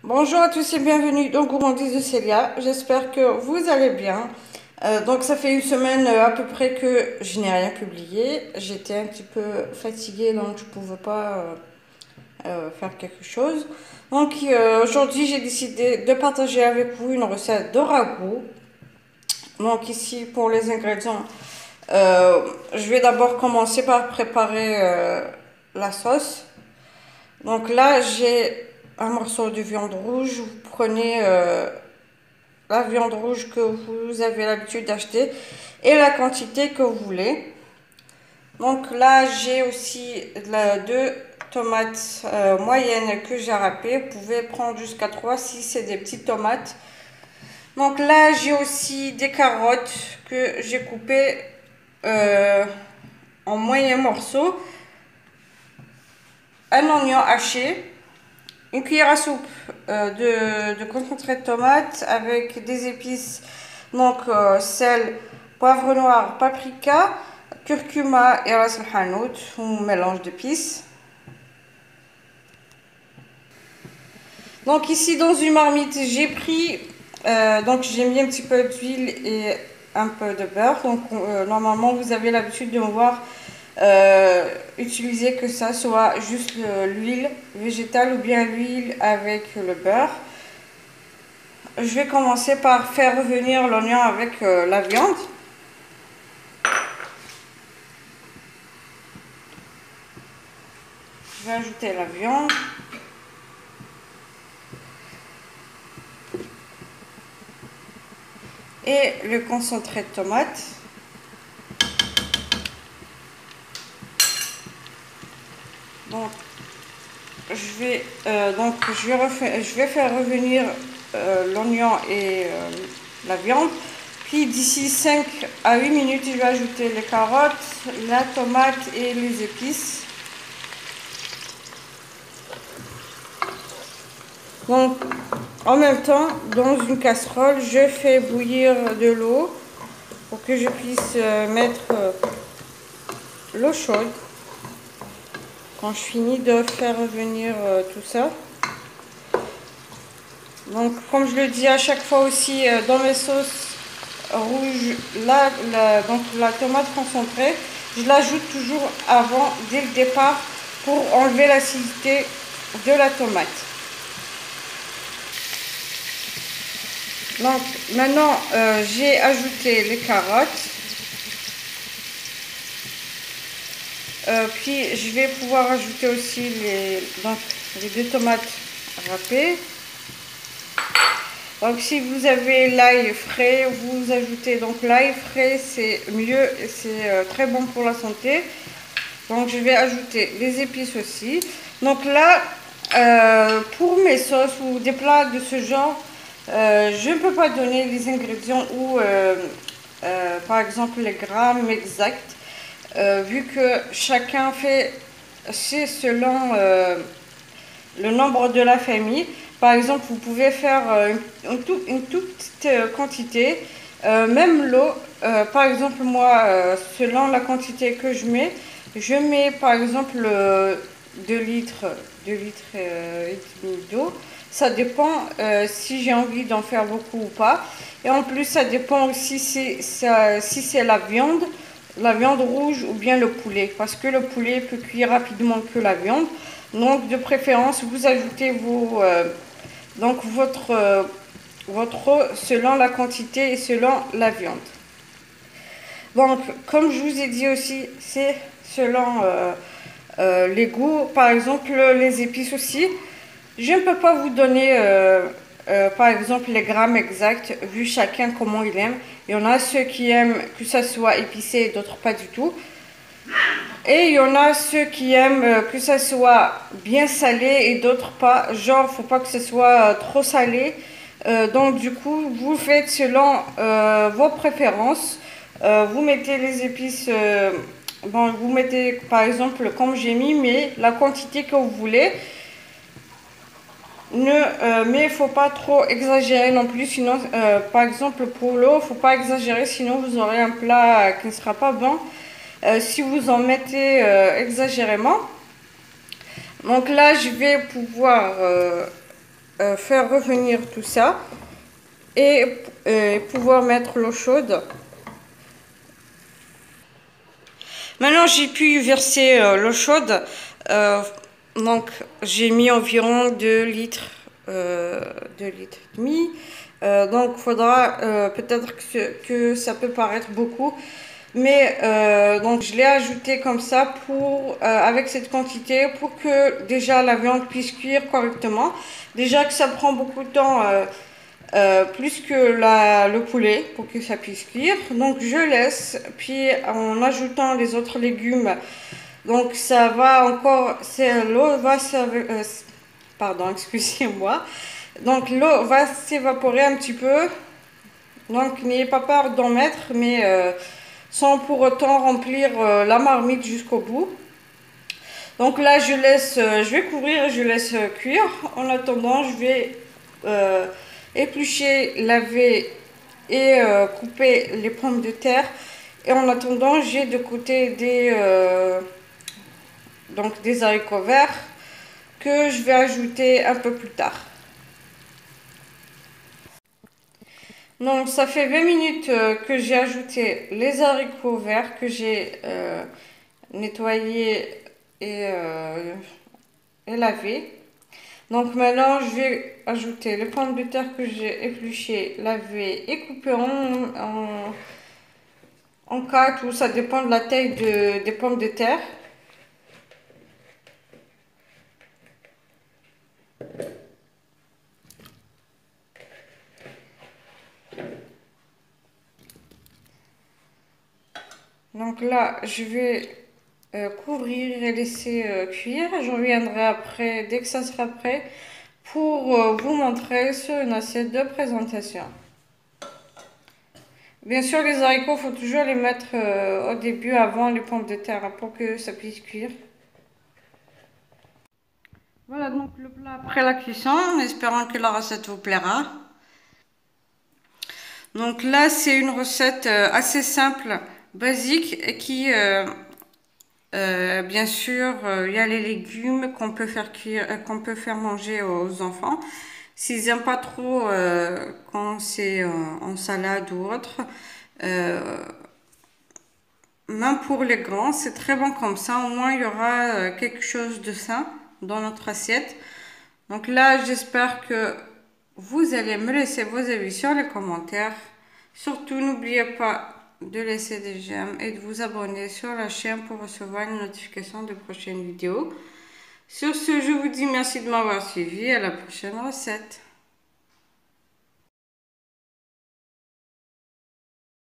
Bonjour à tous et bienvenue dans Gourmandise de Célia. J'espère que vous allez bien. Donc ça fait une semaine à peu près que je n'ai rien publié. J'étais un petit peu fatiguée donc je ne pouvais pas faire quelque chose. Donc aujourd'hui j'ai décidé de partager avec vous une recette de ragoût. Donc ici pour les ingrédients, je vais d'abord commencer par préparer la sauce. Donc là j'ai un morceau de viande rouge. Vous prenez la viande rouge que vous avez l'habitude d'acheter et la quantité que vous voulez. Donc là, j'ai aussi deux tomates moyennes que j'ai râpées. Vous pouvez prendre jusqu'à 3 si c'est des petites tomates. Donc là, j'ai aussi des carottes que j'ai coupées euh, en moyens morceaux. Un oignon haché. Une cuillère à soupe de concentré de tomate avec des épices, donc sel, poivre noir, paprika, curcuma et ras el hanout, un mélange d'épices. Donc ici dans une marmite, j'ai pris, donc j'ai mis un petit peu d'huile et un peu de beurre. Donc normalement vous avez l'habitude de me voir utiliser que ça soit juste l'huile végétale ou bien l'huile avec le beurre. Je vais commencer par faire revenir l'oignon avec la viande. Je vais ajouter la viande. Et le concentré de tomate. Donc, je vais faire revenir l'oignon et la viande. Puis d'ici 5 à 8 minutes, je vais ajouter les carottes, la tomate et les épices. Donc, en même temps, dans une casserole, je fais bouillir de l'eau pour que je puisse mettre l'eau chaude. Quand je finis de faire revenir tout ça. Donc, comme je le dis à chaque fois aussi dans mes sauces rouges, donc la tomate concentrée, je l'ajoute toujours avant, dès le départ, pour enlever l'acidité de la tomate. Donc maintenant j'ai ajouté les carottes, puis je vais pouvoir ajouter aussi les deux tomates râpées. Donc si vous avez l'ail frais, vous ajoutez, donc l'ail frais c'est mieux, c'est très bon pour la santé. Donc je vais ajouter les épices aussi. Donc là pour mes sauces ou des plats de ce genre, je ne peux pas donner les ingrédients ou par exemple les grammes exacts, vu que chacun fait c'est selon le nombre de la famille. Par exemple, vous pouvez faire une toute petite quantité, même l'eau. Par exemple, moi, selon la quantité que je mets par exemple 2 litres, 2 litres et demi d'eau. Ça dépend si j'ai envie d'en faire beaucoup ou pas. Et en plus, ça dépend aussi si c'est la viande rouge ou bien le poulet. Parce que le poulet peut cuire rapidement que la viande. Donc, de préférence, vous ajoutez votre eau selon la quantité et selon la viande. Donc, comme je vous ai dit aussi, c'est selon les goûts. Par exemple, les épices aussi. Je ne peux pas vous donner, par exemple, les grammes exacts, vu chacun comment il aime. Il y en a ceux qui aiment que ça soit épicé et d'autres pas du tout. Et il y en a ceux qui aiment que ça soit bien salé et d'autres pas. Genre, faut pas que ce soit trop salé. Donc du coup, vous faites selon vos préférences. Vous mettez les épices, bon, vous mettez par exemple comme j'ai mis, mais la quantité que vous voulez. Mais il faut pas trop exagérer non plus, sinon, par exemple pour l'eau, faut pas exagérer, sinon vous aurez un plat qui ne sera pas bon. Si vous en mettez exagérément. Donc là, je vais pouvoir faire revenir tout ça et pouvoir mettre l'eau chaude. Maintenant, j'ai pu verser l'eau chaude. Donc, j'ai mis environ 2 litres, 2 litres et demi. Donc, il faudra peut-être que ça peut paraître beaucoup. Mais donc, je l'ai ajouté comme ça pour, avec cette quantité pour que déjà la viande puisse cuire correctement. Déjà que ça prend beaucoup de temps. Plus que le poulet pour que ça puisse cuire. Donc je laisse, puis en ajoutant les autres légumes, donc ça va encore, l'eau va pardon, excusez-moi. Donc l'eau va s'évaporer un petit peu. Donc n'ayez pas peur d'en mettre, mais sans pour autant remplir la marmite jusqu'au bout. Donc là je laisse, je vais couvrir et je laisse cuire. En attendant, je vais éplucher, laver et couper les pommes de terre. Et en attendant, j'ai de côté donc des haricots verts que je vais ajouter un peu plus tard. Donc ça fait 20 minutes que j'ai ajouté les haricots verts que j'ai nettoyés et lavés. Donc maintenant, je vais ajouter les pommes de terre que j'ai épluchées, lavées et coupées en 4 ou ça dépend de la taille des pommes de terre. Donc là, je vais couvrir et laisser cuire. Je reviendrai après, dès que ça sera prêt, pour vous montrer sur une assiette de présentation. Bien sûr, les haricots, il faut toujours les mettre au début, avant les pommes de terre, pour que ça puisse cuire. Voilà donc le plat après la cuisson, en espérant que la recette vous plaira. Donc là, c'est une recette assez simple, basique, et qui, bien sûr, il y a les légumes qu'on peut faire cuire, qu'on peut faire manger aux enfants. S'ils n'aiment pas trop quand c'est en salade ou autre, même pour les grands, c'est très bon comme ça. Au moins, il y aura quelque chose de sain dans notre assiette. Donc là, j'espère que vous allez me laisser vos avis sur les commentaires. Surtout, n'oubliez pas de laisser des j'aime et de vous abonner sur la chaîne pour recevoir une notification de prochaines vidéos. Sur ce, je vous dis merci de m'avoir suivi. À la prochaine recette.